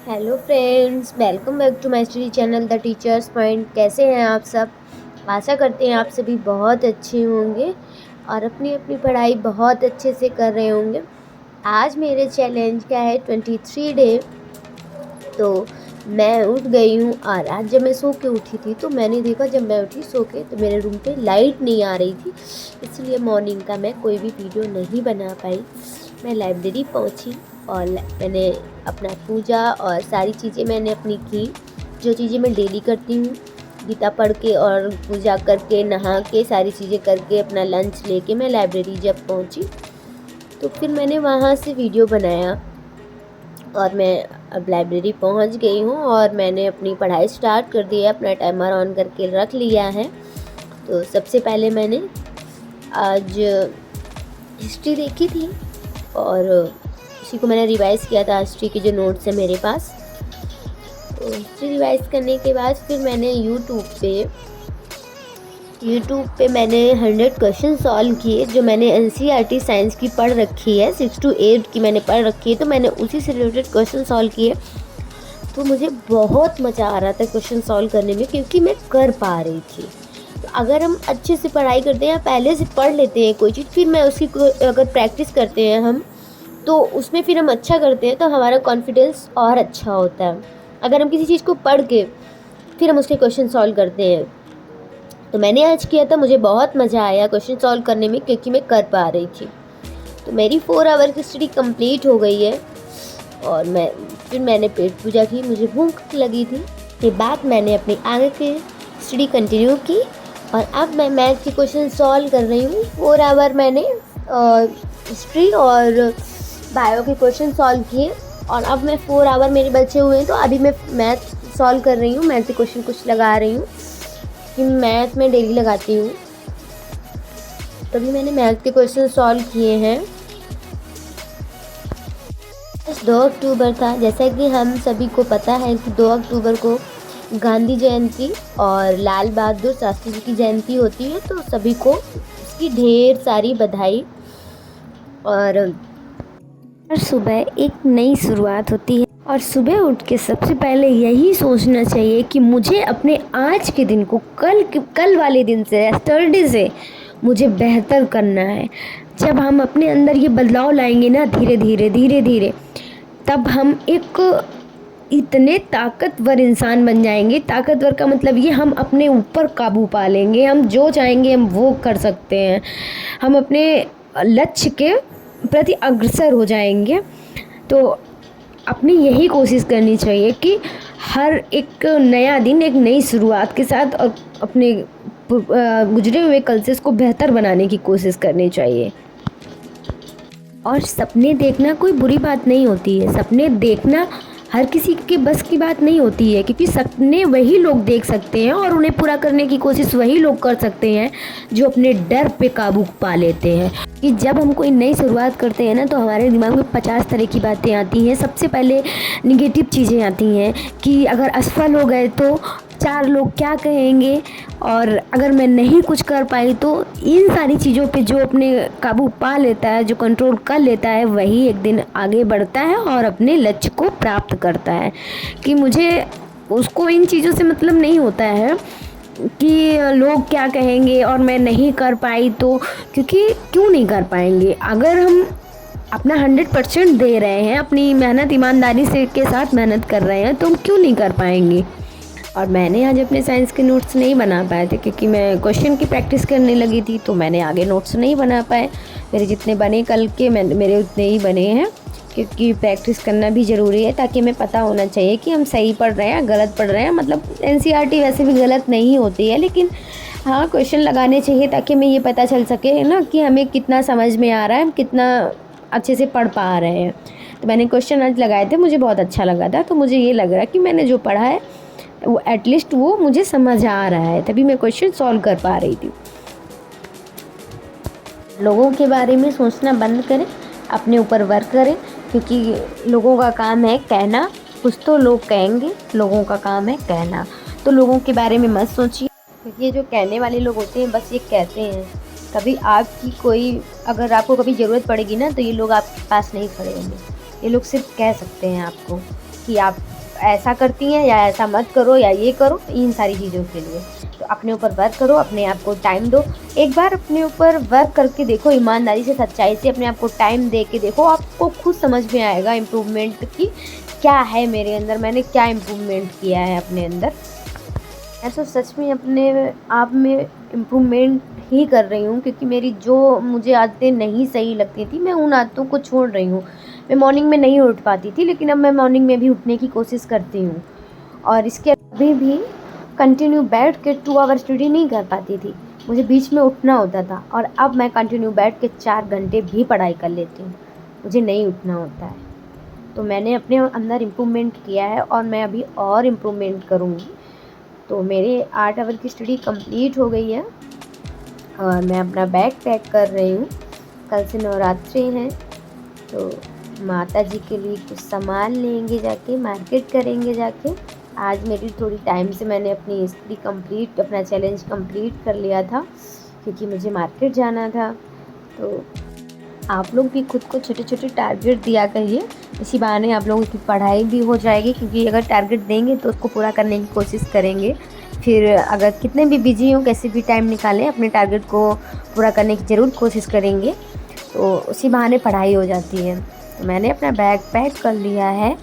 Hello friends, welcome back to my study channel the teachers point. कैसे हैं आप सब? आशा करते हैं आप सभी बहुत अच्छे होंगे और अपनी अपनी पढ़ाई बहुत अच्छे से कर रहे होंगे। आज मेरे चैलेंज का है 23 डे। तो मैं उठ गई हूँ और आज जब मैं सो के उठी थी तो मैंने देखा, जब मैं उठी सो के तो मेरे रूम पे लाइट नहीं आ रही थी, इसलिए मॉर्निंग का मैं कोई भी वीडियो नहीं बना पाई। मैं लाइब्रेरी पहुँची और मैंने अपना पूजा और सारी चीज़ें मैंने अपनी की, जो चीज़ें मैं डेली करती हूँ। गीता पढ़ के और पूजा करके, नहा के, सारी चीज़ें करके, अपना लंच लेके मैं लाइब्रेरी जब पहुँची तो फिर मैंने वहाँ से वीडियो बनाया और मैं अब लाइब्रेरी पहुँच गई हूँ और मैंने अपनी पढ़ाई स्टार्ट कर दी है। अपना टाइमर ऑन करके रख लिया है। तो सबसे पहले मैंने आज हिस्ट्री देखी थी और उसी को मैंने रिवाइज़ किया था। हिस्ट्री के जो नोट्स हैं मेरे पास, तो हिस्ट्री रिवाइज़ करने के बाद फिर मैंने यूट्यूब पे मैंने 100 क्वेश्चन सॉल्व किए, जो मैंने एनसीईआरटी साइंस की पढ़ रखी है, 6 to 8 की मैंने पढ़ रखी है। तो मैंने उसी से रिलेटेड क्वेश्चन सॉल्व किए। तो मुझे बहुत मज़ा आ रहा था क्वेश्चन सॉल्व करने में, क्योंकि मैं कर पा रही थी। तो अगर हम अच्छे से पढ़ाई करते हैं, पहले से पढ़ लेते हैं कोई चीज़, फिर मैं उसकी अगर प्रैक्टिस करते हैं हम, तो उसमें फिर हम अच्छा करते हैं तो हमारा कॉन्फिडेंस और अच्छा होता है। अगर हम किसी चीज़ को पढ़ के फिर हम उसके क्वेश्चन सॉल्व करते हैं, तो मैंने आज किया था, मुझे बहुत मज़ा आया क्वेश्चन सॉल्व करने में, क्योंकि मैं कर पा रही थी। तो मेरी 4 आवर की स्टडी कंप्लीट हो गई है और फिर मैंने पेट पूजा की, मुझे भूख लगी थी। के बाद मैंने अपनी आगे की स्टडी कंटिन्यू की और अब मैं मैथ के क्वेश्चन सॉल्व कर रही हूँ। 4 आवर मैंने हिस्ट्री और बायो के क्वेश्चन सॉल्व किए और अब मैं 4 आवर मेरे बचे हुए हैं, तो अभी मैं मैथ सॉल्व कर रही हूँ। मैथ के क्वेश्चन कुछ लगा रही हूँ कि मैथ में डेली लगाती हूँ। तभी मैंने मैथ के क्वेश्चन सॉल्व किए हैं। 2 अक्टूबर था, जैसा कि हम सभी को पता है कि 2 अक्टूबर को गांधी जयंती और लाल बहादुर शास्त्री जी की जयंती होती है। तो सभी को उसकी ढेर सारी बधाई। और हर सुबह एक नई शुरुआत होती है और सुबह उठ के सबसे पहले यही सोचना चाहिए कि मुझे अपने आज के दिन को कल वाले दिन से, यस्टरडे से मुझे बेहतर करना है। जब हम अपने अंदर ये बदलाव लाएंगे ना, धीरे धीरे, तब हम एक इतने ताकतवर इंसान बन जाएंगे। ताकतवर का मतलब ये, हम अपने ऊपर काबू पा लेंगे, हम जो चाहेंगे हम वो कर सकते हैं, हम अपने लक्ष्य के प्रति अग्रसर हो जाएंगे। तो अपनी यही कोशिश करनी चाहिए कि हर एक नया दिन एक नई शुरुआत के साथ और अपने गुजरे हुए कल से इसको बेहतर बनाने की कोशिश करनी चाहिए। और सपने देखना कोई बुरी बात नहीं होती है। सपने देखना हर किसी के बस की बात नहीं होती है, क्योंकि सपने वही लोग देख सकते हैं और उन्हें पूरा करने की कोशिश वही लोग कर सकते हैं जो अपने डर पे काबू पा लेते हैं। कि जब हम कोई नई शुरुआत करते हैं ना, तो हमारे दिमाग में 50 तरह की बातें आती हैं। सबसे पहले निगेटिव चीज़ें आती हैं कि अगर असफल हो गए तो 4 लोग क्या कहेंगे, और अगर मैं नहीं कुछ कर पाई तो। इन सारी चीज़ों पे जो अपने काबू पा लेता है, जो कंट्रोल कर लेता है, वही एक दिन आगे बढ़ता है और अपने लक्ष्य को प्राप्त करता है। कि मुझे उसको इन चीज़ों से मतलब नहीं होता है कि लोग क्या कहेंगे और मैं नहीं कर पाई तो। क्योंकि क्यों नहीं कर पाएंगे? अगर हम अपना 100% दे रहे हैं, अपनी मेहनत ईमानदारी से के साथ मेहनत कर रहे हैं, तो हम क्यों नहीं कर पाएंगे। और मैंने आज अपने साइंस के नोट्स नहीं बना पाए थे, क्योंकि मैं क्वेश्चन की प्रैक्टिस करने लगी थी, तो मैंने आगे नोट्स नहीं बना पाए। मेरे जितने बने कल के, मेरे उतने ही बने हैं, क्योंकि प्रैक्टिस करना भी ज़रूरी है, ताकि हमें पता होना चाहिए कि हम सही पढ़ रहे हैं गलत पढ़ रहे हैं। मतलब एनसीईआरटी वैसे भी गलत नहीं होती है, लेकिन हाँ, क्वेश्चन लगाने चाहिए ताकि हमें ये पता चल सके ना कि हमें कितना समझ में आ रहा है, हम कितना अच्छे से पढ़ पा रहे हैं। तो मैंने क्वेश्चन आज लगाए थे, मुझे बहुत अच्छा लगा था। तो मुझे ये लग रहा है कि मैंने जो पढ़ा है वो एटलीस्ट वो मुझे समझ आ रहा है, तभी मैं क्वेश्चन सॉल्व कर पा रही थी। लोगों के बारे में सोचना बंद करें, अपने ऊपर वर्क करें, क्योंकि लोगों का काम है कहना। कुछ तो लोग कहेंगे, लोगों का काम है कहना। तो लोगों के बारे में मत सोचिए, क्योंकि ये जो कहने वाले लोग होते हैं बस ये कहते हैं। कभी आपकी अगर आपको कभी ज़रूरत पड़ेगी ना, तो ये लोग आपके पास नहीं खड़े होंगे। ये लोग सिर्फ कह सकते हैं आपको कि आप ऐसा करती हैं या ऐसा मत करो या ये करो, इन सारी चीज़ों के लिए। तो अपने ऊपर वर्क करो, अपने आप को टाइम दो। एक बार अपने ऊपर वर्क करके देखो, ईमानदारी से, सच्चाई से अपने आप को टाइम दे के देखो, आपको खुद समझ में आएगा इम्प्रूवमेंट की क्या है मेरे अंदर, मैंने क्या इम्प्रूवमेंट किया है अपने अंदर। मैं तो सच में अपने आप में इम्प्रूवमेंट ही कर रही हूँ, क्योंकि मेरी जो मुझे आदतें नहीं सही लगती थी, मैं उन आदतों को छोड़ रही हूँ। मैं मॉर्निंग में नहीं उठ पाती थी, लेकिन अब मैं मॉर्निंग में भी उठने की कोशिश करती हूँ। और इसके अभी भी कंटिन्यू बैठ के 2 आवर स्टडी नहीं कर पाती थी, मुझे बीच में उठना होता था। और अब मैं कंटिन्यू बैठ के 4 घंटे भी पढ़ाई कर लेती हूँ, मुझे नहीं उठना होता है। तो मैंने अपने अंदर इम्प्रूवमेंट किया है और मैं अभी और इम्प्रूवमेंट करूँगी। तो मेरे 8 आवर की स्टडी कंप्लीट हो गई है और मैं अपना बैग पैक कर रही हूँ। कल से नवरात्रि हैं, तो माता जी के लिए कुछ सामान लेंगे जाके, मार्केट करेंगे जाके। आज मेरी थोड़ी टाइम से मैंने अपनी स्टडी कंप्लीट, अपना चैलेंज कंप्लीट कर लिया था, क्योंकि मुझे मार्केट जाना था। तो आप लोग भी खुद को छोटे छोटे टारगेट दिया करिए, इसी बहाने आप लोगों की पढ़ाई भी हो जाएगी, क्योंकि अगर टारगेट देंगे तो उसको पूरा करने की कोशिश करेंगे। फिर अगर कितने भी बिजी हों, कैसे भी टाइम निकालें, अपने टारगेट को पूरा करने की ज़रूर कोशिश करेंगे, तो उसी बहाने पढ़ाई हो जाती है। तो मैंने अपना बैग पैक कर लिया है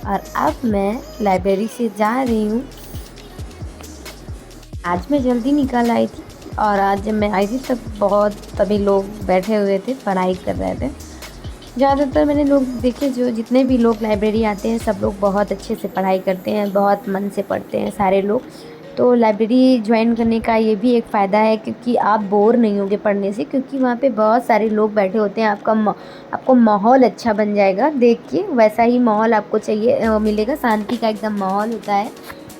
और अब मैं लाइब्रेरी से जा रही हूँ। आज मैं जल्दी निकल आई थी और आज जब मैं आई थी तब बहुत सभी लोग बैठे हुए थे, पढ़ाई कर रहे थे। ज़्यादातर मैंने लोग देखे, जो जितने भी लोग लाइब्रेरी आते हैं सब लोग बहुत अच्छे से पढ़ाई करते हैं, बहुत मन से पढ़ते हैं सारे लोग। तो लाइब्रेरी ज्वाइन करने का ये भी एक फ़ायदा है, क्योंकि आप बोर नहीं होंगे पढ़ने से, क्योंकि वहाँ पे बहुत सारे लोग बैठे होते हैं। आपको माहौल अच्छा बन जाएगा देख के, वैसा ही माहौल आपको चाहिए मिलेगा। शांति का एकदम माहौल होता है,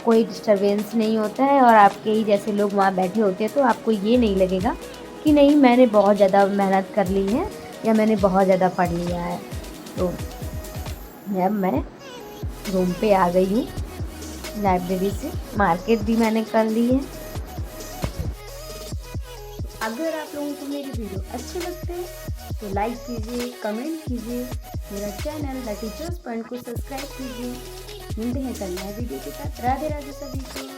कोई डिस्टरबेंस नहीं होता है और आपके ही जैसे लोग वहाँ बैठे होते हैं। तो आपको ये नहीं लगेगा कि नहीं मैंने बहुत ज़्यादा मेहनत कर ली है या मैंने बहुत ज़्यादा पढ़ लिया है। तो अब मैं रूम पे आ गई हूँ लाइब्रेरी से, मार्केट भी मैंने कर ली है। अगर आप लोगों को मेरी वीडियो अच्छे लगते हैं तो लाइक कीजिए, कमेंट कीजिए, मेरा चैनल द टीचर्स पॉइंट को सब्सक्राइब कीजिए। मिलते हैं कल नए वीडियो के साथ। राधे राधे सभी को।